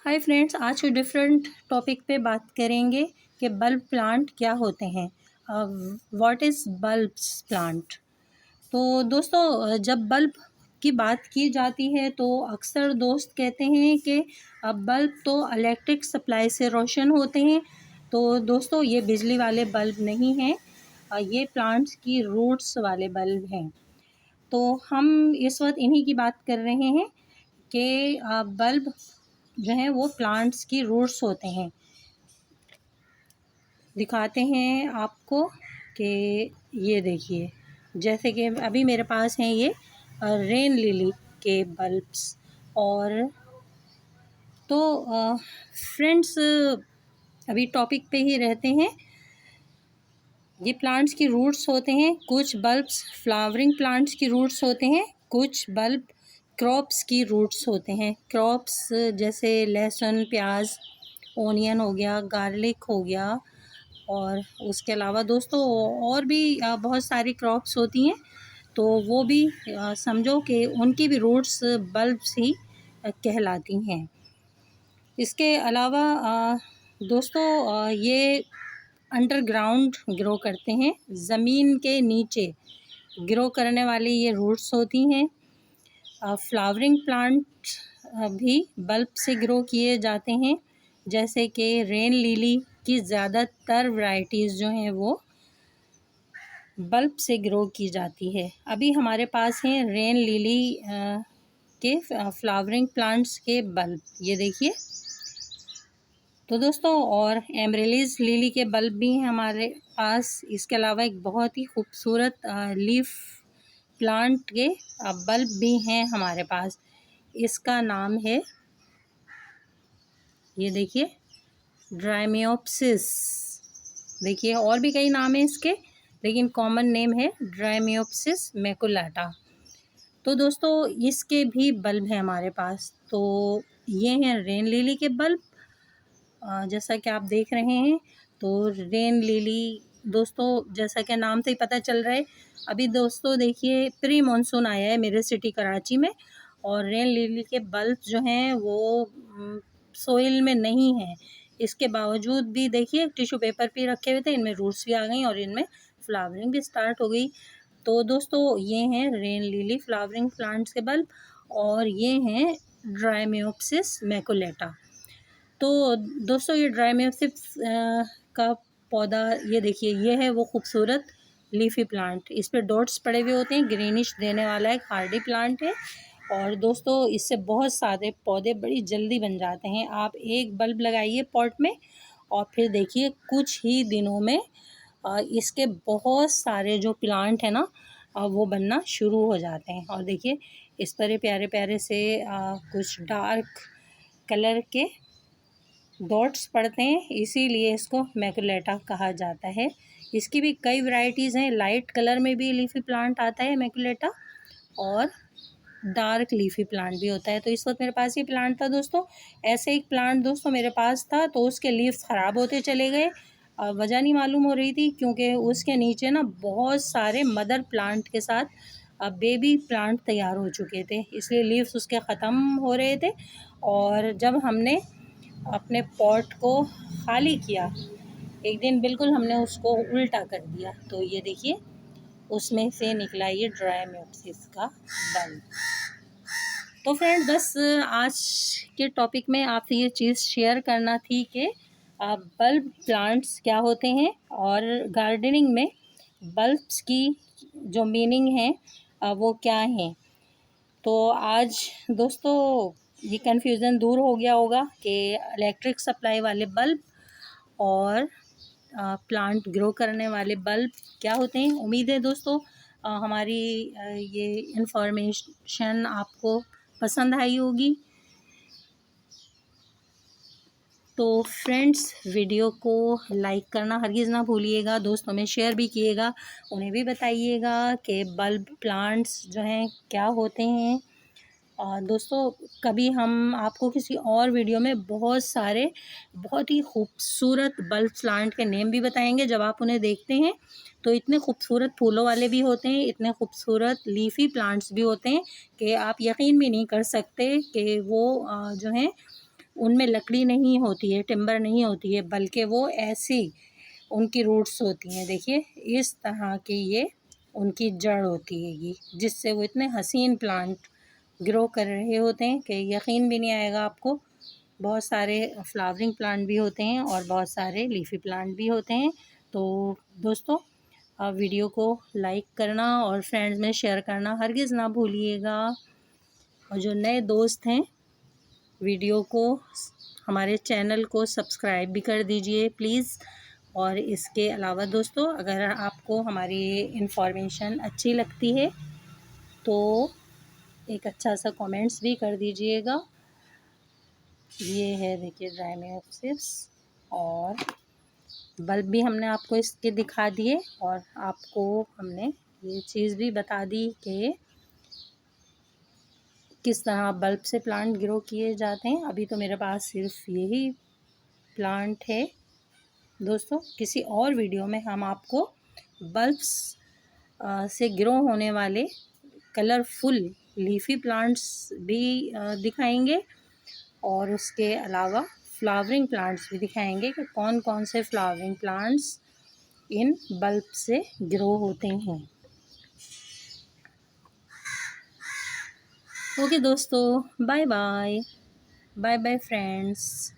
Hi friends, आज कुछ different topic पे बात करेंगे कि बल्ब प्लांट क्या होते हैं। What is bulbs plant. तो दोस्तों, जब बल्ब की बात की जाती है तो अक्सर दोस्त कहते हैं कि बल्ब तो इलेक्ट्रिक सप्लाई से रोशन होते हैं। तो दोस्तों, ये बिजली वाले बल्ब नहीं हैं, ये प्लांट्स की रूट्स वाले बल्ब हैं। तो हम इस वक्त इन्हीं की बात कर रहे हैं कि बल्ब जो हैं वो प्लांट्स की रूट्स होते हैं। दिखाते हैं आपको कि ये देखिए, जैसे कि अभी मेरे पास हैं ये रेन लिली के बल्ब्स। और तो फ्रेंड्स, अभी टॉपिक पे ही रहते हैं। ये प्लांट्स की रूट्स होते हैं। कुछ बल्ब्स फ्लावरिंग प्लांट्स की रूट्स होते हैं, कुछ बल्ब क्रॉप्स की रूट्स होते हैं। क्रॉप्स जैसे लहसुन, प्याज, ओनियन हो गया, गार्लिक हो गया, और उसके अलावा दोस्तों और भी बहुत सारी क्रॉप्स होती हैं। तो वो भी समझो कि उनकी भी रूट्स बल्ब्स ही कहलाती हैं। इसके अलावा दोस्तों, ये अंडरग्राउंड ग्रो करते हैं, ज़मीन के नीचे ग्रो करने वाली ये रूट्स होती हैं। फ्लावरिंग प्लांट भी बल्ब से ग्रो किए जाते हैं, जैसे कि रेन लिली की ज़्यादातर वैरायटीज़ जो हैं वो बल्ब से ग्रो की जाती है। अभी हमारे पास हैं रेन लिली के फ्लावरिंग प्लांट्स के बल्ब, ये देखिए। तो दोस्तों, और एमरेलिस लिली के बल्ब भी हैं हमारे पास। इसके अलावा एक बहुत ही खूबसूरत लीफ प्लांट के बल्ब भी हैं हमारे पास। इसका नाम है, ये देखिए, ड्राइमियोप्सिस। देखिए, और भी कई नाम हैं इसके, लेकिन कॉमन नेम है ड्राइमियोप्सिस मैकुलाटा। तो दोस्तों, इसके भी बल्ब हैं हमारे पास। तो ये हैं रेन लिली के बल्ब, जैसा कि आप देख रहे हैं। तो रेन लिली दोस्तों, जैसा कि नाम से ही पता चल रहा है, अभी दोस्तों देखिए प्री मानसून आया है मेरे सिटी कराची में, और रेन लिली के बल्ब जो हैं वो सोइल में नहीं हैं। इसके बावजूद भी देखिए टिश्यू पेपर पे रखे हुए थे, इनमें रूट्स भी आ गई और इनमें फ्लावरिंग भी स्टार्ट हो गई। तो दोस्तों, ये हैं रेन लिली फ्लावरिंग प्लांट्स के बल्ब, और ये हैं ड्राइमियोप्सिस मैकुलेटा। तो दोस्तों, ये ड्राइमियोप्सिस का पौधा, ये देखिए, ये है वो खूबसूरत लीफी प्लांट। इस पे डॉट्स पड़े हुए होते हैं, ग्रीनिश देने वाला एक हार्डी प्लांट है। और दोस्तों, इससे बहुत सारे पौधे बड़ी जल्दी बन जाते हैं। आप एक बल्ब लगाइए पॉट में, और फिर देखिए कुछ ही दिनों में इसके बहुत सारे जो प्लांट हैं ना, वो बनना शुरू हो जाते हैं। और देखिए, इस पर प्यारे प्यारे से कुछ डार्क कलर के डॉट्स पड़ते हैं, इसीलिए इसको मैकुलेटा कहा जाता है। इसकी भी कई वैरायटीज़ हैं। लाइट कलर में भी लीफी प्लांट आता है मैकुलेटा, और डार्क लीफी प्लांट भी होता है। तो इस वक्त मेरे पास ये प्लांट था दोस्तों। ऐसे एक प्लांट दोस्तों मेरे पास था, तो उसके लीव्स ख़राब होते चले गए। वजह नहीं मालूम हो रही थी, क्योंकि उसके नीचे ना बहुत सारे मदर प्लांट के साथ बेबी प्लांट तैयार हो चुके थे, इसलिए लीव्स उसके ख़त्म हो रहे थे। और जब हमने अपने पॉट को खाली किया एक दिन, बिल्कुल हमने उसको उल्टा कर दिया, तो ये देखिए उसमें से निकला ये ड्राइमियोप्सिस का बल्ब। तो फ्रेंड, बस आज के टॉपिक में आपसे ये चीज़ शेयर करना थी कि बल्ब प्लांट्स क्या होते हैं, और गार्डनिंग में बल्ब्स की जो मीनिंग है वो क्या है। तो आज दोस्तों ये कन्फ्यूज़न दूर हो गया होगा कि इलेक्ट्रिक सप्लाई वाले बल्ब और प्लांट ग्रो करने वाले बल्ब क्या होते हैं। उम्मीद है दोस्तों हमारी ये इन्फॉर्मेशन आपको पसंद आई होगी। तो फ्रेंड्स, वीडियो को लाइक करना हरगिज़ ना भूलिएगा, दोस्तों में शेयर भी कीजिएगा, उन्हें भी बताइएगा कि बल्ब प्लांट्स जो हैं क्या होते हैं। दोस्तों, कभी हम आपको किसी और वीडियो में बहुत सारे बहुत ही खूबसूरत बल्ब प्लांट के नेम भी बताएंगे। जब आप उन्हें देखते हैं तो इतने खूबसूरत फूलों वाले भी होते हैं, इतने खूबसूरत लीफी प्लांट्स भी होते हैं कि आप यकीन भी नहीं कर सकते कि वो जो हैं उनमें लकड़ी नहीं होती है, टिम्बर नहीं होती है, बल्कि वो ऐसी उनकी रूट्स होती हैं। देखिए इस तरह की ये उनकी जड़ होती है, जिससे वो इतने हसीन प्लांट ग्रो कर रहे होते हैं कि यकीन भी नहीं आएगा आपको। बहुत सारे फ्लावरिंग प्लांट भी होते हैं और बहुत सारे लीफी प्लांट भी होते हैं। तो दोस्तों, आप वीडियो को लाइक करना और फ्रेंड्स में शेयर करना हरगिज़ ना भूलिएगा। और जो नए दोस्त हैं, वीडियो को, हमारे चैनल को सब्सक्राइब भी कर दीजिए प्लीज़। और इसके अलावा दोस्तों, अगर आपको हमारी इन्फॉर्मेशन अच्छी लगती है तो एक अच्छा सा कमेंट्स भी कर दीजिएगा। ये है देखिए ड्राइमियोप्सिस, और बल्ब भी हमने आपको इसके दिखा दिए, और आपको हमने ये चीज़ भी बता दी कि किस तरह बल्ब से प्लांट ग्रो किए जाते हैं। अभी तो मेरे पास सिर्फ यही प्लांट है दोस्तों। किसी और वीडियो में हम आपको बल्ब्स से ग्रो होने वाले कलरफुल लीफी प्लांट्स भी दिखाएंगे, और उसके अलावा फ्लावरिंग प्लांट्स भी दिखाएंगे कि कौन कौन से फ्लावरिंग प्लांट्स इन बल्ब से ग्रो होते हैं। ओके दोस्तों, bye bye, bye bye friends.